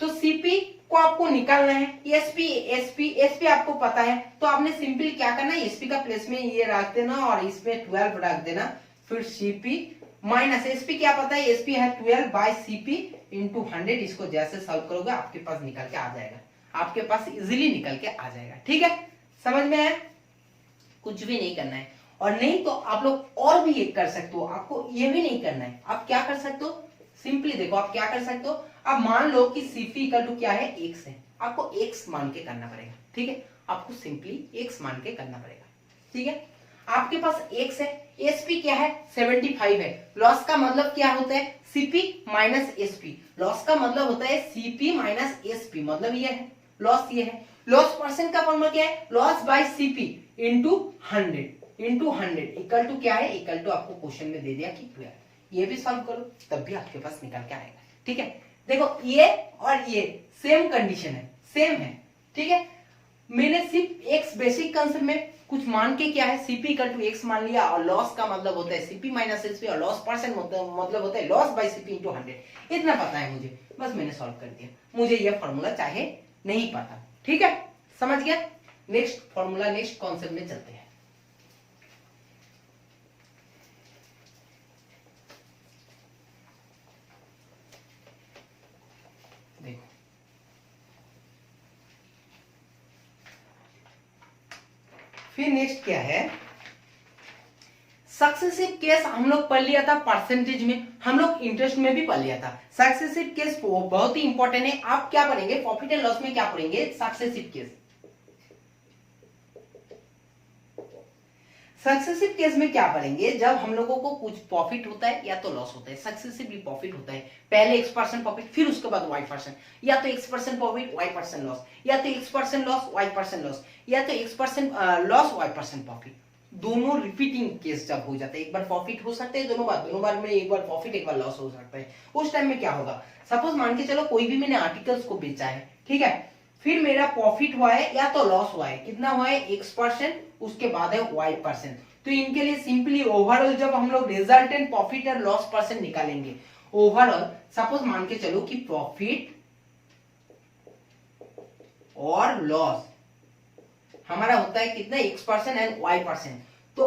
तो सीपी को आपको निकालना है, एसपी आपको पता है, तो आपने सिंपल क्या करना है? एसपी का प्लेस में ये रख देना और इसमें 12 रख देना, फिर सीपी माइनस एसपी क्या पता है? एसपी है 12 बाय सीपी इंटू 100। इसको जैसे सॉल्व करोगे आपके पास निकल के आ जाएगा, आपके पास इजीली निकल के आ जाएगा, ठीक है। समझ में आया? कुछ भी नहीं करना है। और नहीं तो आप लोग और भी एक कर सकते हो, आपको ये भी नहीं करना है। आप क्या कर सकते हो? सिंपली देखो आप क्या कर सकते हो। आप मान लो कि सीपी इक्वल टू क्या है? x है, आपको x मान के करना पड़ेगा, ठीक है। आपको सिंपली x मान के करना पड़ेगा, ठीक है। आपके पास x है, एसपी क्या है? 75 है। लॉस का मतलब क्या होता है? CP minus SP. लॉस का मतलब होता है सीपी माइनस एसपी, मतलब ये है लॉस, ये है लॉस। परसेंट का फॉर्मूला क्या है? Loss by CP into 100 equal to क्या है? इक्वल टू आपको क्वेश्चन में दे दिया कि 12। ये भी सॉल्व करो तब भी आपके पास निकल के आएगा, ठीक है। देखो ये और ये सेम कंडीशन है, सेम है, ठीक है। मैंने सिर्फ एक्स बेसिक कंसेप्ट में कुछ मान के क्या है? सीपी इक्वल टू एक्स मान लिया, और लॉस का मतलब होता है सीपी माइनस एसपी, और लॉस परसेंट मतलब होता है लॉस बाय सीपी इंटू 100। इतना पता है मुझे, बस मैंने सॉल्व कर दिया। मुझे ये फॉर्मूला चाहे नहीं पता, ठीक है। समझ गया? नेक्स्ट फॉर्मूला, नेक्स्ट कॉन्सेप्ट में चलते हैं। देखो फिर नेक्स्ट क्या है? सक्सेसिव केस हम लोग पढ़ लिया था परसेंटेज में, हम लोग इंटरेस्ट में भी पढ़ लिया था। सक्सेसिव केस बहुत ही इंपॉर्टेंट है। आप क्या पढ़ेंगे? प्रॉफिट एंड लॉस में क्या पढ़ेंगे? Successive case. सक्सेसिव केस में क्या पढ़ेंगे? जब हम लोगों को कुछ प्रॉफिट होता है या तो लॉस होता है। सक्सेसिवली प्रॉफिट होता है, पहले x% प्रॉफिट, फिर उसके बाद y%, या तो x% प्रॉफिट y% लॉस, या तो x% लॉस y% लॉस, या तो x% लॉस y% प्रॉफिट। दोनों रिपीटिंग केस जब हो जाता है, एक बार प्रॉफिट हो सकते हैं, दोनों बार में एक बार प्रॉफिट एक बार लॉस हो सकता है। उस टाइम में क्या होगा? सपोज मान के चलो कोई भी मैंने आर्टिकल्स को बेचा है, ठीक है, फिर मेरा प्रॉफिट हुआ है या तो लॉस हुआ है, कितना हुआ है? x%, उसके बाद है y%। तो इनके लिए सिंपली ओवरऑल जब हम लोग रिजल्टेंट प्रॉफिट और लॉस परसेंट निकालेंगे, ओवरऑल सपोज मान के चलो कि प्रॉफिट और लॉस हमारा होता है कितना? x% and y%। तो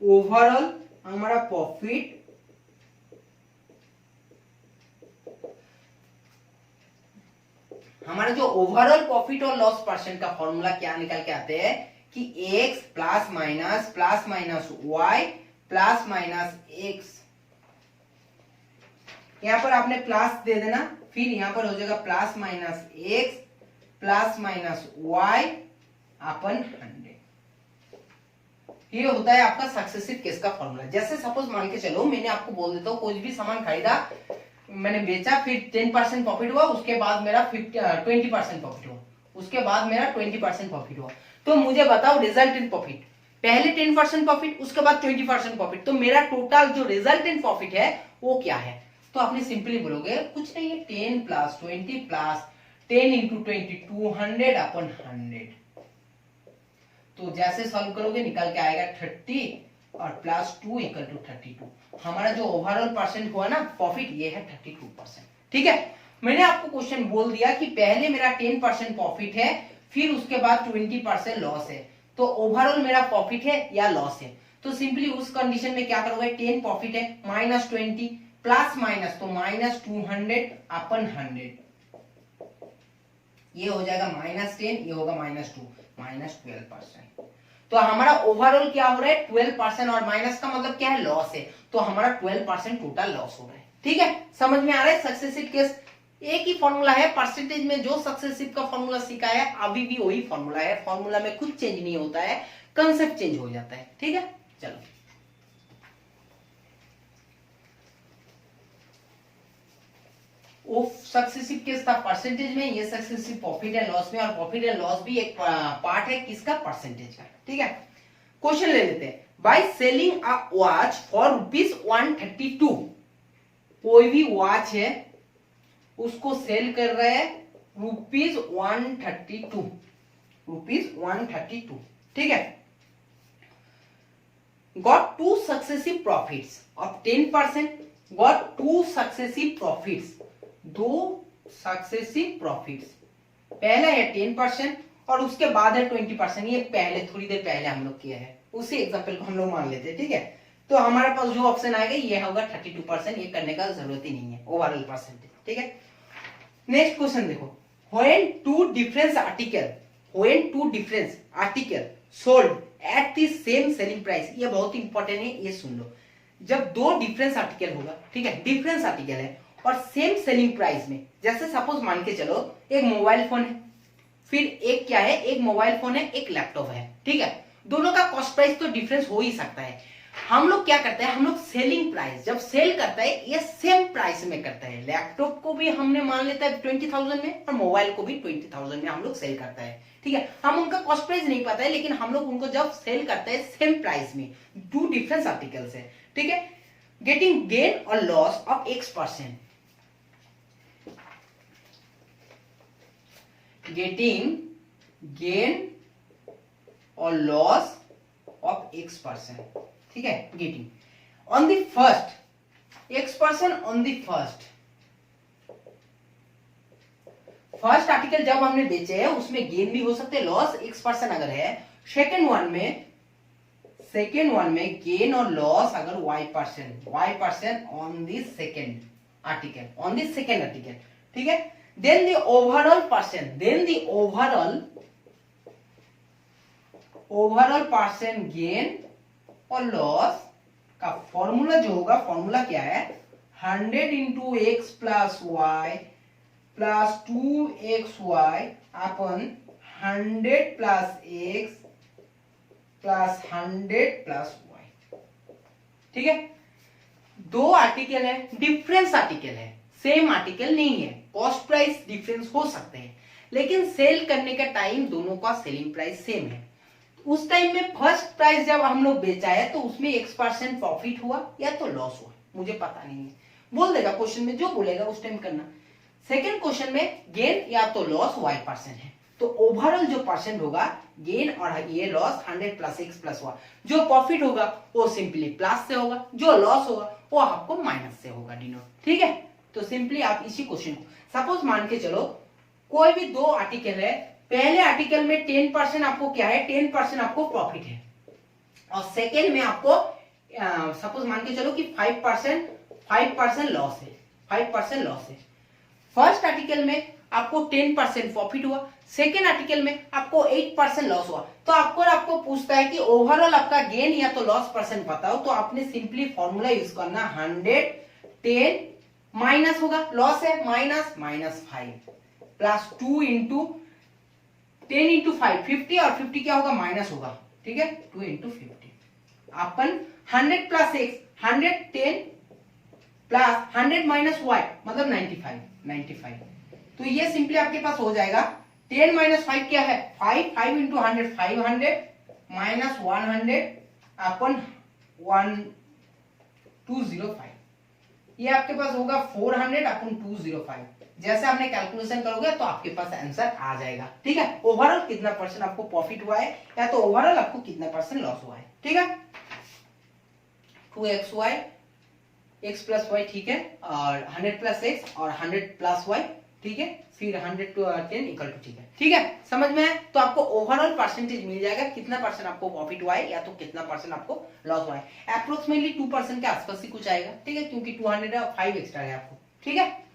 ओवरऑल हमारा प्रॉफिट हमारा जो ओवरऑल प्रॉफिट और लॉस परसेंट का फॉर्मूला क्या निकल के आते हैं कि x plus minus y plus minus x। यहां पर आपने प्लस दे देना, फिर यहां पर हो जाएगा plus minus x plus minus y अपन 100। ये होता है आपका सक्सेसिव केस का फॉर्मूला। जैसे सपोज मान के चलो मैंने आपको बोल देता हूं कोई भी सामान खरीदा, मैंने बेचा, फिर 10% प्रॉफिट हुआ, उसके बाद मेरा 20% प्रॉफिट हुआ, उसके बाद मेरा 20% प्रॉफिट हुआ। तो मुझे बताओ रिजल्टेंट प्रॉफिट, पहले 10% प्रॉफिट, उसके बाद 20% प्रॉफिट, तो मेरा टोटल जो रिजल्टेंट प्रॉफिट है वो क्या है? तो आपने सिंपली बोलोगे कुछ नहीं है, 10 प्लस 20 प्लस 10 इंटू 20 200 अपन 100। तो जैसे सॉल्व करोगे निकल के आएगा 30 और प्लस 2 इक्वल टू 32। हमारा जो ओवरऑल परसेंट हुआ ना प्रॉफिट, ये है 32%। ठीक है, मैंने आपको क्वेश्चन बोल दिया कि पहले मेरा 10% प्रॉफिट है, फिर उसके बाद 20% लॉस है, तो ओवरऑल मेरा प्रॉफिट है या लॉस है। तो सिंपली उस कंडीशन में क्या करोगे, 10 प्रॉफिट है माइनस 20 प्लस माइनस, तो माइनस 200 अपन 100, ये हो जाएगा माइनस 10, ये होगा माइनस 2, माइनस 12%। तो हमारा ओवरऑल क्या हो रहा है 12%, और माइनस का मतलब क्या है, लॉस है, तो हमारा 12% टोटल लॉस हो रहा है। ठीक है, समझ में आ रहा है। सक्सेसिव केस एक ही फॉर्मूला है, परसेंटेज में जो सक्सेसिव का फॉर्मूला सीखा है अभी भी वही फॉर्मूला है, फॉर्मूला में कुछ चेंज नहीं होता है, कंसेप्ट चेंज हो जाता है। ठीक है, चलो वो सक्सेसिव केस था परसेंटेज में, ये सक्सेसिव प्रॉफिट एंड लॉस में, और प्रॉफिट एंड लॉस भी एक पार्ट है किसका, परसेंटेज का। ठीक है, क्वेश्चन ले लेते हैं। By selling a watch for ₹132, कोई भी वॉच है उसको सेल कर रहे हैं ₹132। ठीक है, got 2 successive profits of 10%, got 2 successive profits, 2 successive profits, पहला है 10% और उसके बाद है 20%। ये पहले थोड़ी देर पहले हम लोग किया है, उसी एग्जांपल को हम लोग मान लेते हैं। ठीक है, तो हमारे पास जो ऑप्शन आएगा ये होगा 32%, ये करने का जरूरत ही नहीं है, ओवरऑल परसेंटेज। ठीक है, नेक्स्ट क्वेश्चन देखो, when two different article sold at the same selling price, ये बहुत इंपॉर्टेंट है, ये सुन लो। जब दो डिफरेंस आर्टिकल होगा, ठीक है, डिफरेंस आर्टिकल है और सेम सेलिंग प्राइस में, जैसे सपोज मान के चलो एक मोबाइल फोन है, फिर एक क्या है, एक मोबाइल फोन है, एक लैपटॉप है। ठीक है, दोनों का कॉस्ट प्राइस तो डिफरेंस हो ही सकता है। हम लोग क्या करते हैं, हम लोग सेलिंग प्राइस जब सेल करता है ये सेम प्राइस में करता है। लैपटॉप को भी हमने मान लेता है 20,000 में और मोबाइल को भी 20,000 में हम लोग सेल करता है। ठीक है, हम उनका कॉस्ट प्राइस नहीं पता है, लेकिन हम लोग उनको जब सेल करते हैं सेम प्राइस में, 2 डिफरेंस आर्टिकल्स है। ठीक है, गेटिंग गेन और loss of X%, getting gain और लॉस ऑफ X%। ठीक है, getting on the first X% on the first article जब हमने बेचे हैं उसमें गेन भी हो सकते हैं, लॉस X% अगर है। सेकेंड वन में गेन और लॉस अगर Y% on the second article. ठीक है, then the overall percent gain और लॉस का फॉर्मूला जो होगा, फॉर्मूला क्या है, 100 into X plus Y plus 2xy upon 100 plus X plus 100 plus Y. ठीक है, दो आर्टिकल है, डिफरेंस आर्टिकल है, सेम आर्टिकल नहीं है, कॉस्ट प्राइस डिफरेंस हो सकते हैं, लेकिन सेल करने का टाइम दोनों का सेलिंग प्राइस सेम है। उस टाइम में फर्स्ट प्राइस जब हम लोग बेचा है तो उसमें X% प्रॉफिट हुआ या तो लॉस हुआ, मुझे पता नहीं है, बोल देगा क्वेश्चन में, जो बोलेगा उस टाइम करना। सेकंड क्वेश्चन में गेन या तो लॉस Y% है, तो ओवरऑल जो परसेंट होगा गेन और ये loss 100 plus X plus Y, जो प्रॉफिट होगा वो सिंपली प्लस से होगा, जो लॉस होगा वो आपको माइनस से होगा डिनोट। ठीक है, तो सिंपली आप इसी क्वेश्चन को सपोज मान के चलो, कोई भी दो आर्टिकल है, पहले आर्टिकल में 10% आपको क्या है, 10% आपको प्रॉफिट है, और सेकेंड में आपको सपोज मान के चलो कि 5% लॉस है, 5% लॉस है। फर्स्ट आर्टिकल में आपको 10% प्रॉफिट हुआ, सेकेंड आर्टिकल में आपको 8% लॉस हुआ। तो आपको पूछता है कि ओवरऑल आपका गेन या तो लॉस परसेंट बताओ, तो आपने सिंपली फॉर्मूला यूज करना, 110 माइनस होगा, लॉस है -5 प्लस 2 इंटू 10 इंटू 5 50, और 50 क्या होगा, माइनस होगा। ठीक है, 2 into 50 upon 100 plus X, 110 plus 100 minus Y मतलब 95। तो ये सिंपली आपके पास हो जाएगा 10 माइनस 5 क्या है, 5 इंटू 100 500 माइनस 100 अपन 1205। ये आपके पास होगा 400 अपॉन 205। जैसे आपने कैलकुलेशन करोगे तो आपके पास आंसर आ जाएगा। ठीक है, ओवरऑल कितना परसेंट आपको प्रॉफिट हुआ है या तो ओवरऑल आपको कितना परसेंट लॉस हुआ है। ठीक है, 2xy x प्लस वाई, ठीक है, और 100 प्लस एक्स और 100 प्लस वाई, ठीक है, फिर 100 to 10 इक्वल टू, ठीक है। ठीक है, समझ में है? तो आपको ओवरऑल परसेंटेज मिल जाएगा, कितना परसेंट आपको प्रॉफिट हुआ है या तो कितना परसेंट आपको लॉस हुआ है। अप्रोक्सीमेटली 2% के आसपास ही कुछ आएगा। ठीक है, क्योंकि 205 एक्स्ट्रा है आपको। ठीक है,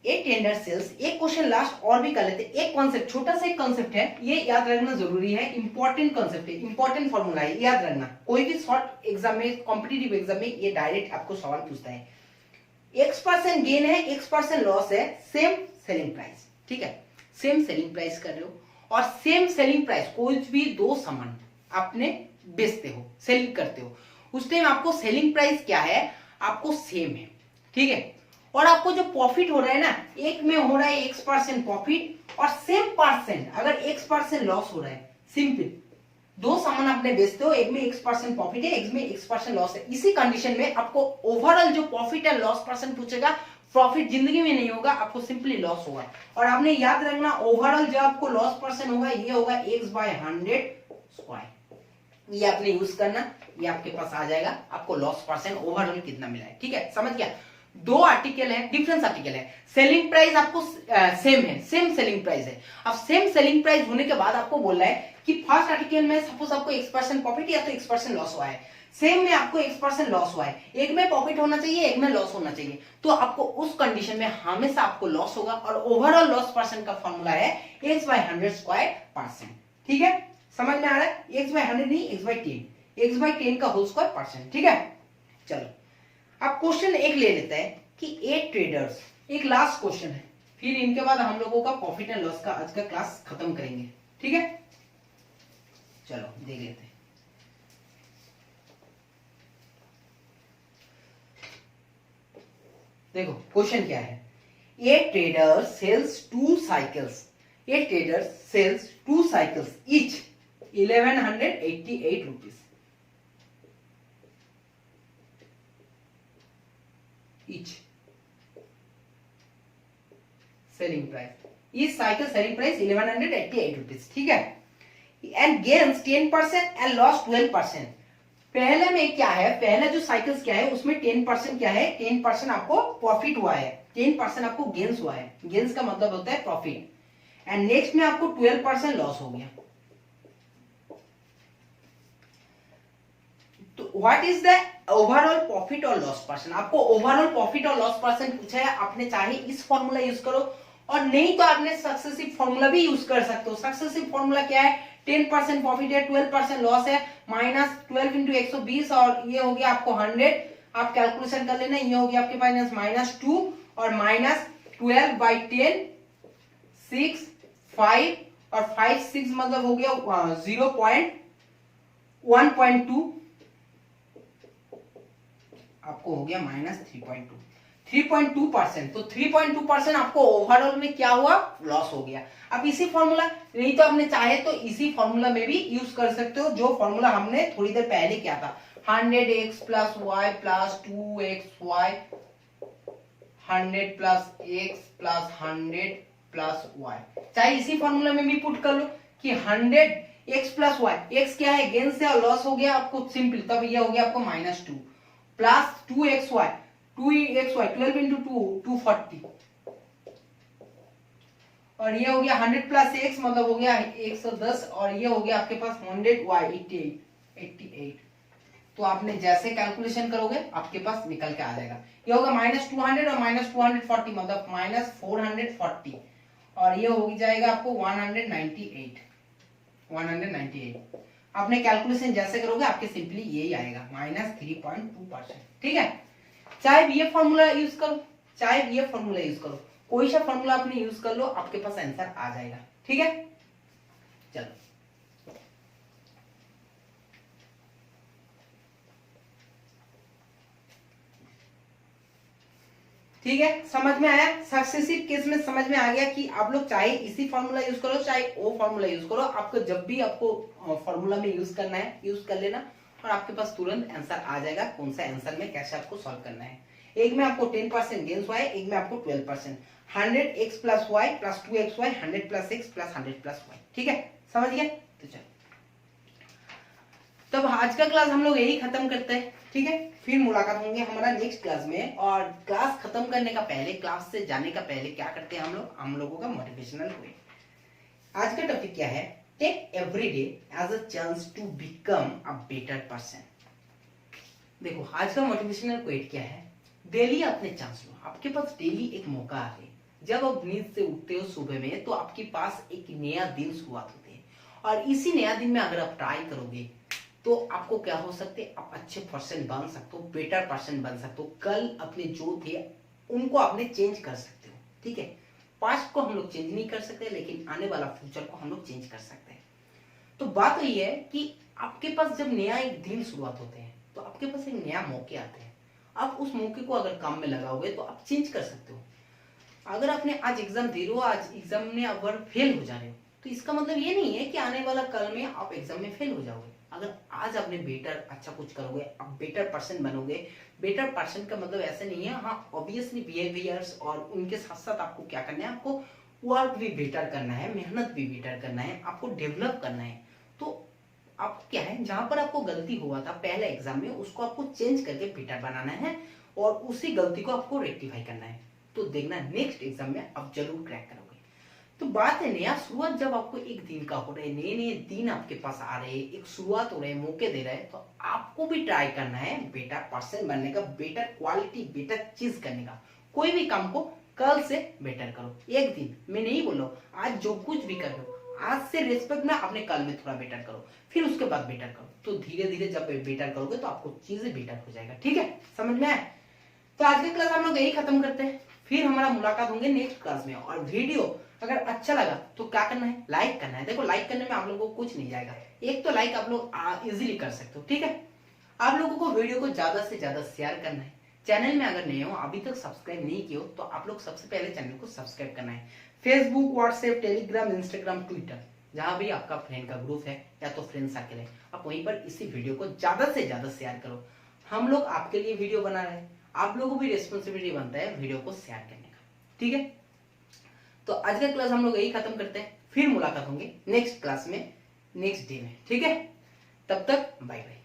एक टेंडर सेल्स, एक क्वेश्चन लास्ट और भी कर लेते हैं। एक कॉन्सेप्ट, छोटा सा एक कॉन्सेप्ट है, ये याद रखना जरूरी है, इंपॉर्टेंट कॉन्सेप्ट है, इंपॉर्टेंट फॉर्मूला है, याद रखना। कोई भी शॉर्ट एग्जाम में, कॉम्पिटिटिव एग्जाम में ये डायरेक्ट आपको सवाल पूछता है। x% गेन है, x% लॉस है, सेम सेलिंग प्राइस। ठीक है, सेम सेलिंग प्राइस कर रहे हो और सेम सेलिंग प्राइस, कोई भी दो सामान आपने बेचते हो, सेलिंग करते हो, उस टाइम आपको सेलिंग प्राइस क्या है, आपको सेम है। ठीक है, और आपको जो प्रॉफिट हो रहा है ना, एक में हो रहा है x% प्रॉफिट और सेम परसेंट अगर x% लॉस हो रहा है। सिंपल, दो सामान आपने बेचते हो, एक में x% प्रॉफिट है, एक में x% लॉस है। इसी कंडीशन में आपको ओवरऑल जो प्रॉफिट है लॉस परसेंट पूछेगा, प्रॉफिट जिंदगी में नहीं होगा, आपको सिंपली लॉस होगा। और आपने याद रखना, ओवरऑल जो आपको लॉस परसेंट होगा ये होगा x/100²। ये आपने यूज करना, ये आपके पास आ जाएगा, आपको लॉस परसेंट ओवरऑल कितना मिला है। ठीक है, समझ गया? दो आर्टिकल है, डिफरेंस आर्टिकल है, सेलिंग प्राइस आपको सेम है, सेम सेलिंग प्राइस है। अब सेम सेलिंग प्राइस होने के बाद आपको बोल रहा है कि फर्स्ट आर्टिकल में सपोज आपको x% प्रॉफिट या तो x% लॉस हुआ है, सेम में आपको x% लॉस हुआ है, एक में प्रॉफिट होना चाहिए, एक में लॉस होना चाहिए, तो आपको उस कंडीशन में हमेशा आपको लॉस होगा। और ओवरऑल लॉस परसेंट का फॉर्मूला है x/100²%। ठीक है, समझ में आ रहा है? x/100 नहीं, x/10, x/10 का होल स्क्वायर परसेंट। ठीक है, चलो अब क्वेश्चन एक ले लेते हैं कि एक ट्रेडर्स, एक लास्ट क्वेश्चन है, फिर इनके बाद हम लोगों का प्रॉफिट एंड लॉस का आज का क्लास खत्म करेंगे। ठीक है, चलो देख लेते हैं। देखो क्वेश्चन क्या है, a trader sells 2 cycles, a trader sells 2 cycles each 1188 rupees each selling price, each cycle selling price 1188 rupees। ठीक है, and gains 10% and loss 12%। पहले में क्या है, पहले जो साइकिल्स क्या है उसमें 10% क्या है, 10% आपको प्रॉफिट हुआ है, 10% आपको गेन्स हुआ है, गेन्स का मतलब होता है प्रॉफिट, एंड नेक्स्ट में आपको 12% लॉस हो गया। तो what is the overall profit और लॉस परसेंट? आपको ओवरऑल प्रॉफिट और लॉस परसेंट पूछा है, आपने चाहे इस फॉर्मूला यूज करो और नहीं तो आपने सक्सेसिव फॉर्मूला भी यूज कर सकते हो। सक्सेसिव फॉर्मूला क्या है, 10% प्रॉफिट है, 12% लॉस है, -12 × 120 और ये हो गया आपको 100। आप कैलकुलेशन कर लेना, ये हो गया आपके पास -2 और -12/10, 6, 5 और 5, 6 मतलब हो गया 0.1.2, आपको हो गया -3.2%। तो 3.2% आपको ओवरऑल में क्या हुआ, लॉस हो गया। अब इसी फॉर्मूला, नहीं तो आपने चाहे तो इसी फॉर्मूला में भी यूज कर सकते हो, जो फॉर्मूला हमने थोड़ी देर पहले किया था, 100x + y + 2xy, 100 + x + 100 + y। चाहे इसी फॉर्मूला में भी पुट कर लो कि 100x + y, x क्या है, गेन से और लॉस हो गया आपको सिंपल, तब ये हो गया आपको -2 प्लस 2xy 12 × 2 240 और ये हो गया 100 + x मतलब हो गया 110 और ये हो गया आपके पास 100y 88। तो आपने जैसे कैलकुलेशन करोगे आपके पास निकल के आ जाएगा। ये होगा -200 और -240 मतलब -440 और ये हो जाएगा आपको 198। आपने कैलकुलेशन जैसे करोगे आपके सिंपली यही आएगा -3.2%। ठीक है, चाहे ये फॉर्मूला यूज करो, चाहे ये फॉर्मूला यूज करो, कोई सा फॉर्मूला आपने यूज कर लो, आपके पास आंसर आ जाएगा। ठीक है, चलो ठीक है, समझ में आया? सक्सेसिव केस में समझ में आ गया कि आप लोग चाहे इसी फॉर्मूला यूज करो चाहे वो फॉर्मूला यूज करो, आपको जब भी आपको फॉर्मूला में यूज करना है यूज कर लेना और आपके पास तुरंत आंसर आ जाएगा कौन सा आंसर में कैसे आपको सॉल्व करना है। एक में आपको 10% गेन्स हुआ है, एक में आपको 12%। 100x plus Y plus 2xy 100 plus x plus 100 plus Y. ठीक है, समझ गए? तो चलो तब आज का क्लास हम लोग यही खत्म करते हैं। ठीक है, फिर मुलाकात होंगे हमारा नेक्स्ट क्लास में। और क्लास खत्म करने का पहले, क्लास से जाने का पहले क्या करते हैं हम लोगों का मोटिवेशनल हुए। आज का टॉपिक क्या है? Take every day as a chance to become a better person. देखो आज का मोटिवेशनल क्वेट क्या है? डेली अपने चांस लो। आपके पास डेली एक मौका है। जब आप नींद से उठते हो सुबह में तो आपके पास एक नया दिन शुरुआत होती है, और इसी नया दिन में अगर आप ट्राई करोगे तो आपको क्या हो सकते हैं? आप अच्छे पर्सन बन सकते हो, बेटर पर्सन बन सकते हो। कल अपने जो थे उनको आपने चेंज कर सकते हो। ठीक है, पास्ट को हम लोग चेंज नहीं कर सकते, लेकिन आने वाला फ्यूचर को हम लोग चेंज कर सकते हैं। तो बात यही है कि आपके पास जब नया एक दिन शुरुआत होते हैं तो आपके पास एक नया मौके आते हैं। आप उस मौके को अगर काम में लगाओगे तो आप चेंज कर सकते हो। अगर आपने आज एग्जाम दे रहे हो, आज एग्जाम में अगर फेल हो जा रहे हो, तो इसका मतलब ये नहीं है कि आने वाला कल में आप एग्जाम में फेल हो जाओगे। अगर आज आपने बेटर अच्छा कुछ करोगे, आप बेटर पर्सन बनोगे। बेटर पर्सन का मतलब ऐसे नहीं है, हाँ ऑब्वियसली बिहेवियर्स और उनके साथ साथ आपको क्या करना है? आपको वर्क भी बेटर करना है, मेहनत भी बेटर करना है, आपको डेवलप करना है। तो आपको क्या है, जहां पर आपको गलती हुआ था पहले एग्जाम में, उसको आपको चेंज करके बेटर बनाना है और उसी गलती को आपको रेक्टिफाई करना है। तो देखना नेक्स्ट एग्जाम में आप जरूर क्रैक करोगे। तो बात है नया शुरुआत जब आपको एक दिन का हो रहा है, नए नए दिन आपके पास आ रहे हैं, एक शुरुआत हो रहे हैं, मौके दे रहे हैं, तो आपको भी ट्राई करना है बेटर पर्सन बनने का, बेटर क्वालिटी, बेटर चीज करने का। कोई भी काम को कल से बेटर करो। एक दिन मैं नहीं बोल रहा हूं, आज जो कुछ भी कर रहे हो, आज से रेस्पेक्ट में अपने कल में थोड़ा बेटर करो, फिर उसके बाद बेटर करो। तो धीरे धीरे जब बेटर करोगे तो आपको चीजें बेटर हो जाएगा। ठीक है, समझ में आया? तो आज की क्लास हम लोग यही खत्म करते हैं, फिर हमारा मुलाकात होंगे नेक्स्ट क्लास में। और वीडियो अगर अच्छा लगा तो क्या करना है? लाइक करना है। देखो लाइक करने में आप लोगों को कुछ नहीं जाएगा, एक तो लाइक आप लोग इजीली कर सकते हो। ठीक है, आप लोगों को वीडियो को ज्यादा से ज्यादा शेयर करना है। चैनल में अगर नए हो, अभी तक सब्सक्राइब नहीं किए हो, तो आप लोग सबसे पहले चैनल को सब्सक्राइब करना है। Facebook, WhatsApp, Telegram, Instagram, Twitter, जहां भी आपका फ्रेंड का ग्रुप है या तो फ्रेंड सर्कल है, आप वहीं पर इसी वीडियो को ज्यादा से ज्यादा शेयर करो। हम लोग आपके लिए वीडियो बना रहे हैं, आप लोगों को भी रिस्पॉन्सिबिलिटी बनता है वीडियो को शेयर करने का। ठीक है, तो आज का क्लास हम लोग यही खत्म करते हैं, फिर मुलाकात होंगे नेक्स्ट क्लास में, नेक्स्ट डे में। ठीक है, तब तक बाय बाय।